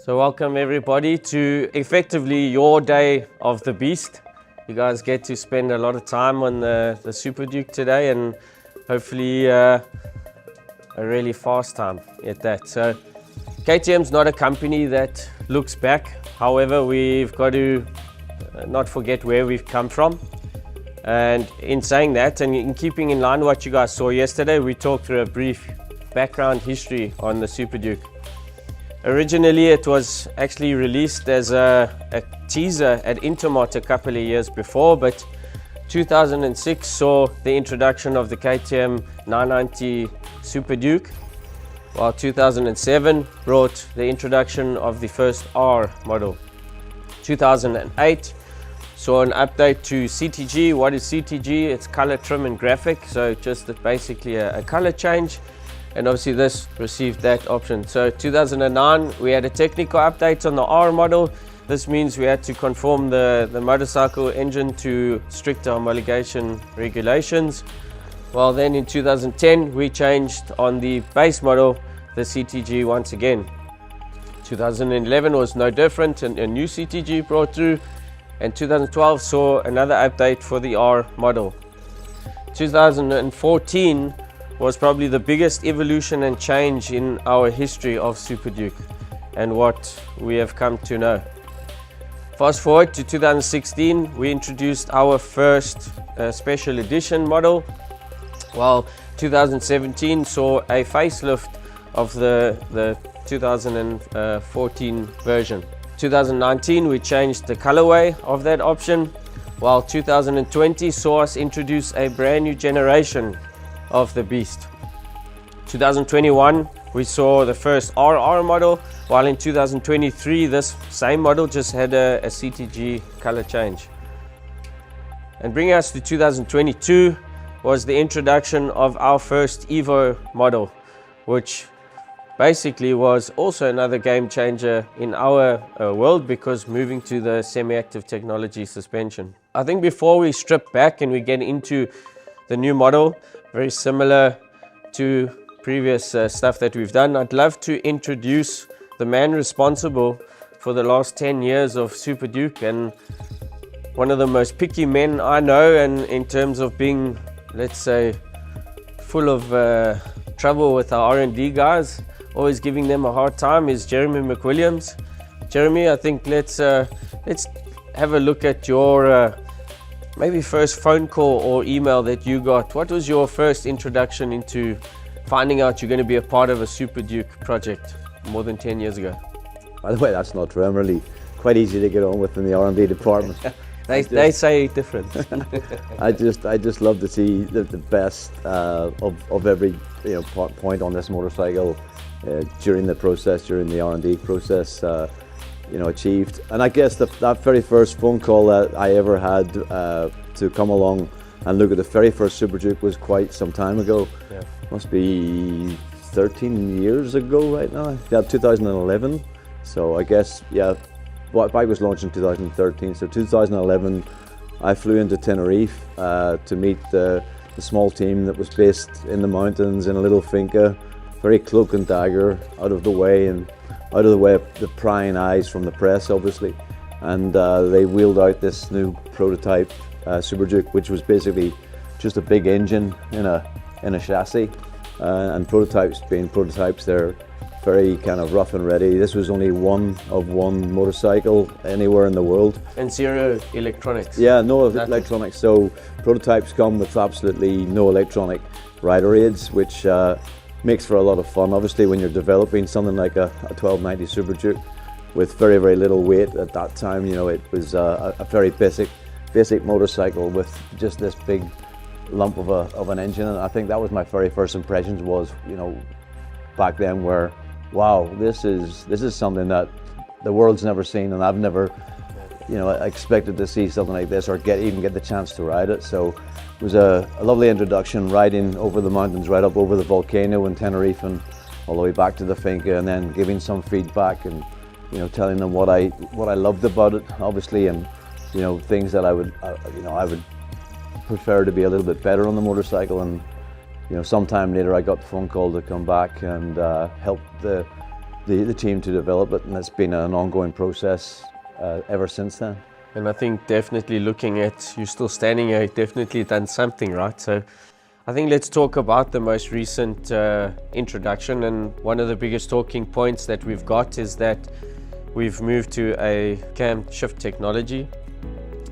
So welcome everybody to effectively your day of the Beast. You guys get to spend a lot of time on the Super Duke today, and hopefully a really fast time at that. So KTM's not a company that looks back. However, we've got to not forget where we've come from. And in saying that, and in keeping in line what you guys saw yesterday, we talked through a brief background history on the Super Duke. Originally, it was actually released as a teaser at Intermot a couple of years before, but 2006 saw the introduction of the KTM 990 Super Duke, while 2007 brought the introduction of the first R model. 2008 saw an update to CTG. What is CTG? It's color, trim and graphic, so just basically a color change. And obviously this received that option. So 2009 we had a technical update on the R model. This means we had to conform the motorcycle engine to stricter homologation regulations. While then in 2010 we changed on the base model, the CTG once again. 2011 was no different, and a new CTG brought through, and 2012 saw another update for the R model. 2014 was probably the biggest evolution and change in our history of Super Duke and what we have come to know. Fast forward to 2016, we introduced our first special edition model, while 2017 saw a facelift of the 2014 version. 2019 we changed the colorway of that option, while 2020 saw us introduce a brand new generation of the Beast. 2021 we saw the first RR model, while in 2023 this same model just had a CTG color change. And bringing us to 2022 was the introduction of our first Evo model, which basically was also another game changer in our world, because moving to the semi-active technology suspension. I think before we strip back and we get into the new model, very similar to previous stuff that we've done, I'd love to introduce the man responsible for the last 10 years of Super Duke, and one of the most picky men I know, and in terms of being, let's say, full of trouble with our R&D guys, always giving them a hard time, is Jeremy McWilliams. Jeremy, I think let's have a look at your maybe first phone call or email that you got. What was your first introduction into finding out you're going to be a part of a Super Duke project more than 10 years ago? By the way, that's not true. I'm really quite easy to get on with in the R&D department. They say different. I just love to see the best of every point on this motorcycle during the process, during the R&D process. Achieved. And I guess that very first phone call that I ever had to come along and look at the very first Super Duke was quite some time ago. Yeah. Must be 13 years ago right now. Yeah, 2011. So I guess, yeah, bike was launched in 2013. So 2011, I flew into Tenerife to meet the small team that was based in the mountains in a little finca, very cloak and dagger, out of the way of the prying eyes from the press, obviously. And they wheeled out this new prototype Super Duke, which was basically just a big engine in a chassis. And prototypes being prototypes, they're very kind of rough and ready. This was only one of one motorcycle anywhere in the world. And zero electronics. Yeah, no electronics. So prototypes come with absolutely no electronic rider aids, which makes for a lot of fun. Obviously, when you're developing something like a 1290 Super Duke with very, very little weight at that time, it was a very basic motorcycle with just this big lump of an engine. And I think that was my very first impressions was, back then, where, wow, this is something that the world's never seen, and I've never, expected to see something like this or even get the chance to ride it. So it was a lovely introduction, riding over the mountains, right up over the volcano in Tenerife and all the way back to the finca, and then giving some feedback and telling them what I loved about it, obviously, and things that I would prefer to be a little bit better on the motorcycle. And sometime later I got the phone call to come back and help the the team to develop it, and it's been an ongoing process ever since then. And I think definitely looking at you still standing here, definitely done something right. So I think let's talk about the most recent introduction, and one of the biggest talking points that we've got is that we've moved to a cam shift technology.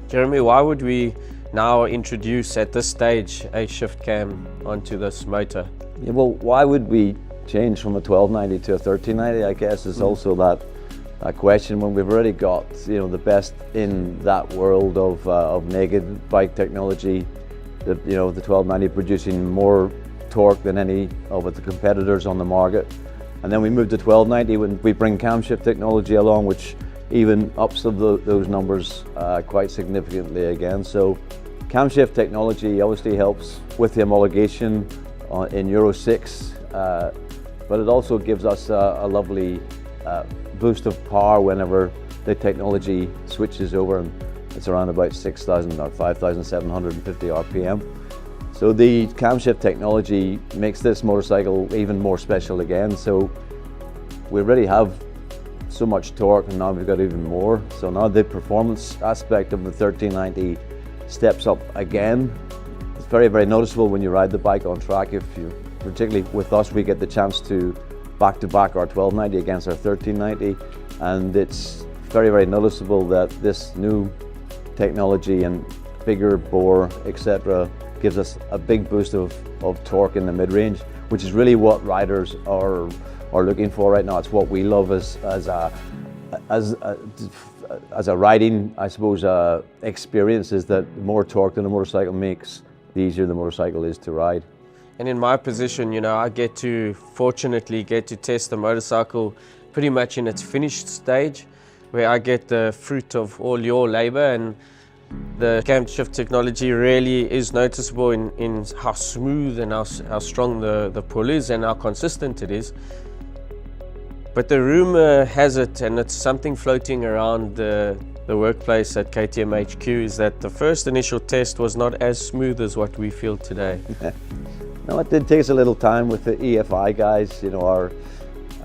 Jeremy, why would we now introduce at this stage a shift cam onto this motor? Yeah, well, why would we change from a 1290 to a 1390? I guess is also that question when we've already got the best in that world of naked bike technology. The 1290 producing more torque than any of the competitors on the market, and then we move to 1290 when we bring camshaft technology along, which even ups those numbers quite significantly again. So camshaft technology obviously helps with the homologation in Euro 6, but it also gives us a lovely boost of power whenever the technology switches over, and it's around about 6,000 or 5,750 RPM. So the camshaft technology makes this motorcycle even more special again. So we already have so much torque, and now we've got even more. So now the performance aspect of the 1390 steps up again. It's very, very noticeable when you ride the bike on track. Particularly with us, we get the chance to back-to-back our 1290 against our 1390, and it's very, very noticeable that this new technology and bigger bore, etc., gives us a big boost of torque in the mid-range, which is really what riders are looking for right now. It's what we love as a riding, I suppose, experience, is that the more torque that a motorcycle makes, the easier the motorcycle is to ride. And in my position, I fortunately get to test the motorcycle pretty much in its finished stage, where I get the fruit of all your labor, and the camshaft technology really is noticeable in how smooth and how strong the pull is and how consistent it is. But the rumor has it, and it's something floating around the workplace at KTM HQ, is that the first initial test was not as smooth as what we feel today. No, it did take us a little time with the EFI guys,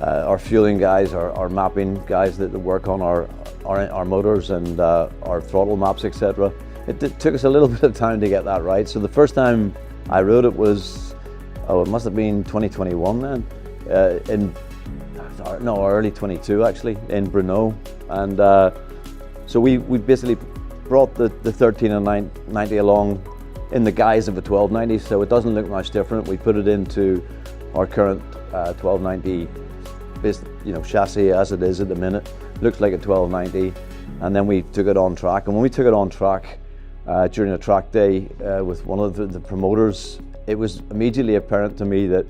our fueling guys, our mapping guys that work on our motors and our throttle maps, etc. It took us a little bit of time to get that right. So the first time I rode it was, it must have been 2021 then, early 22 actually, in Brno. And so we basically brought the 13 and 90 along in the guise of a 1290, so it doesn't look much different. We put it into our current 1290 chassis as it is at the minute. Looks like a 1290, and then we took it on track. And when we took it on track during a track day with one of the promoters, it was immediately apparent to me that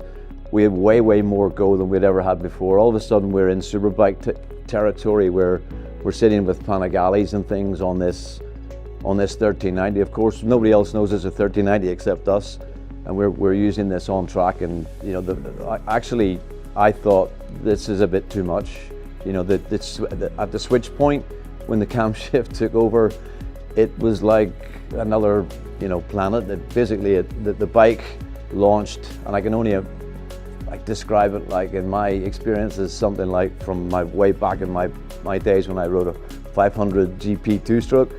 we had way more go than we'd ever had before. All of a sudden we're in superbike territory, where we're sitting with Panigales and things on this 1390. Of course, nobody else knows it's a 1390 except us, and we're using this on track. And actually, I thought this is a bit too much. At the switch point, when the camshaft took over, it was like another planet. That basically the bike launched, and I can only describe it like in my experience as something like from my way back in my days when I rode a 500 GP two-stroke.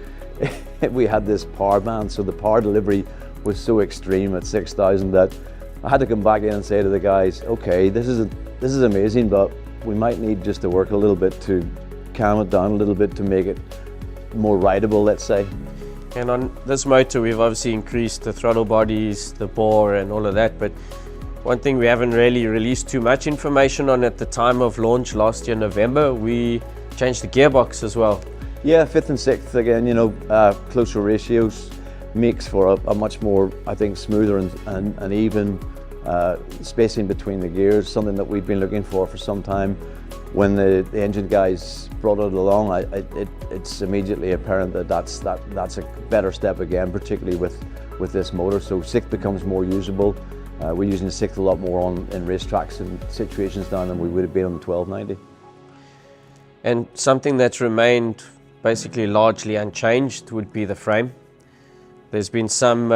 We had this power band, so the power delivery was so extreme at 6,000 that I had to come back in and say to the guys, okay, this is amazing, but we might need just to work a little bit to calm it down a little bit to make it more rideable, let's say. And on this motor, we've obviously increased the throttle bodies, the bore and all of that, but one thing we haven't really released too much information on at the time of launch last year, November, we changed the gearbox as well. Yeah, 5th and 6th again, closer ratios makes for a much more, I think, smoother and even spacing between the gears, something that we've been looking for some time. When the engine guys brought it along, it's immediately apparent that that's a better step again, particularly with this motor. So 6th becomes more usable. We're using the 6th a lot more in racetracks and situations now than we would have been on the 1290. And something that's remained basically largely unchanged would be the frame. There's been some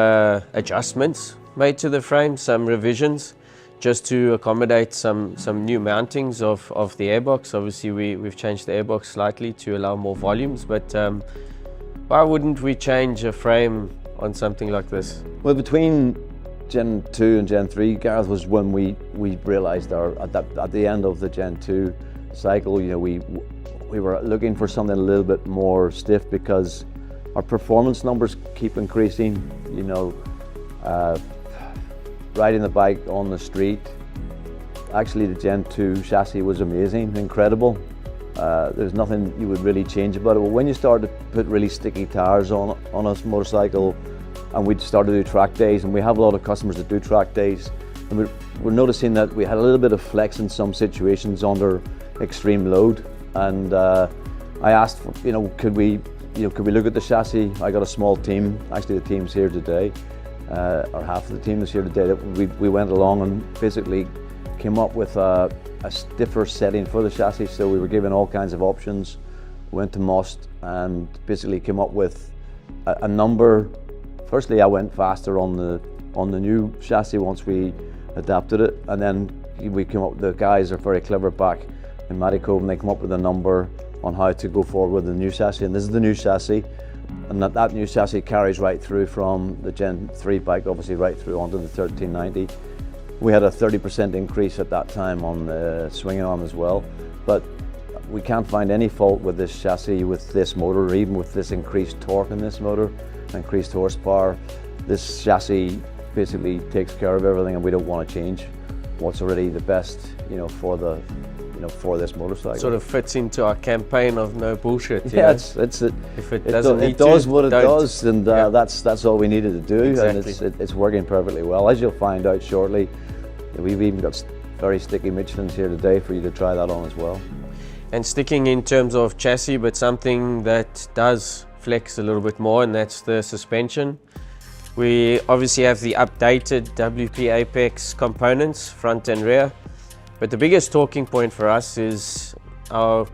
adjustments made to the frame, some revisions. just to accommodate some new mountings of the airbox. Obviously we've changed the airbox slightly to allow more volumes, but why wouldn't we change a frame on something like this? Well, between Gen 2 and Gen 3, Gareth, was when we realised at the end of the Gen 2 cycle, you know, we were looking for something a little bit more stiff because our performance numbers keep increasing. You know, riding the bike on the street, actually the Gen 2 chassis was amazing, incredible. There's nothing you would really change about it. But when you start to put really sticky tires on a motorcycle, and we'd start to do track days, and we have a lot of customers that do track days, and we're noticing that we had a little bit of flex in some situations under extreme load. And I asked, you know, could we look at the chassis? I got a small team. Actually, the team's here today, or half of the team is here today. That we went along and basically came up with a stiffer setting for the chassis. So we were given all kinds of options. Went to Most and basically came up with a number. Firstly, I went faster on the new chassis once we adapted it, and then we came up. The guys are very clever back in Mattycove, and they come up with a number on how to go forward with the new chassis. And this is the new chassis, and that new chassis carries right through from the Gen 3 bike, obviously right through onto the 1390. We had a 30% increase at that time on the swinging arm as well, but we can't find any fault with this chassis, with this motor, or even with this increased torque in this motor, increased horsepower. This chassis basically takes care of everything, and we don't want to change what's already the best, you know, for this motorcycle. Sort of fits into our campaign of no bullshit. Yeah, if it does what it does, and Yeah. that's all we needed to do, Exactly. and it's working perfectly well, as you'll find out shortly. We've even got very sticky Michelins here today for you to try that on as well. And sticking in terms of chassis, but something that does flex a little bit more, and that's the suspension. We obviously have the updated WP Apex components, front and rear, but the biggest talking point for us is our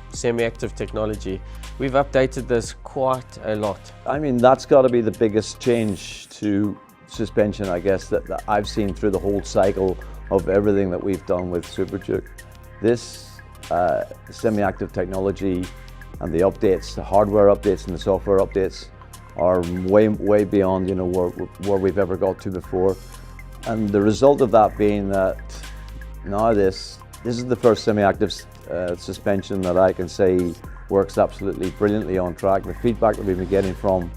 semi-active technology. We've updated this quite a lot. I mean, that's got to be the biggest change to suspension, I guess, that I've seen through the whole cycle of everything that we've done with Super Duke. This semi-active technology and the updates, the hardware updates and the software updates, are way beyond, you know, where we've ever got to before. And the result of that being that now this is the first semi-active suspension that I can say works absolutely brilliantly on track. The feedback that we've been getting from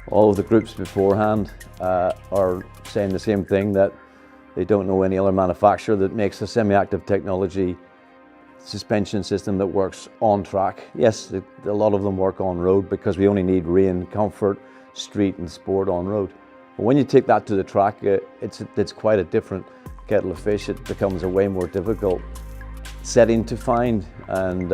all of the groups beforehand are saying the same thing, that they don't know any other manufacturer that makes a semi-active technology suspension system that works on track. Yes, a lot of them work on road because we only need rain, comfort, street and sport on road. But when you take that to the track, it's quite a different kettle of fish. It becomes a way more difficult setting to find, and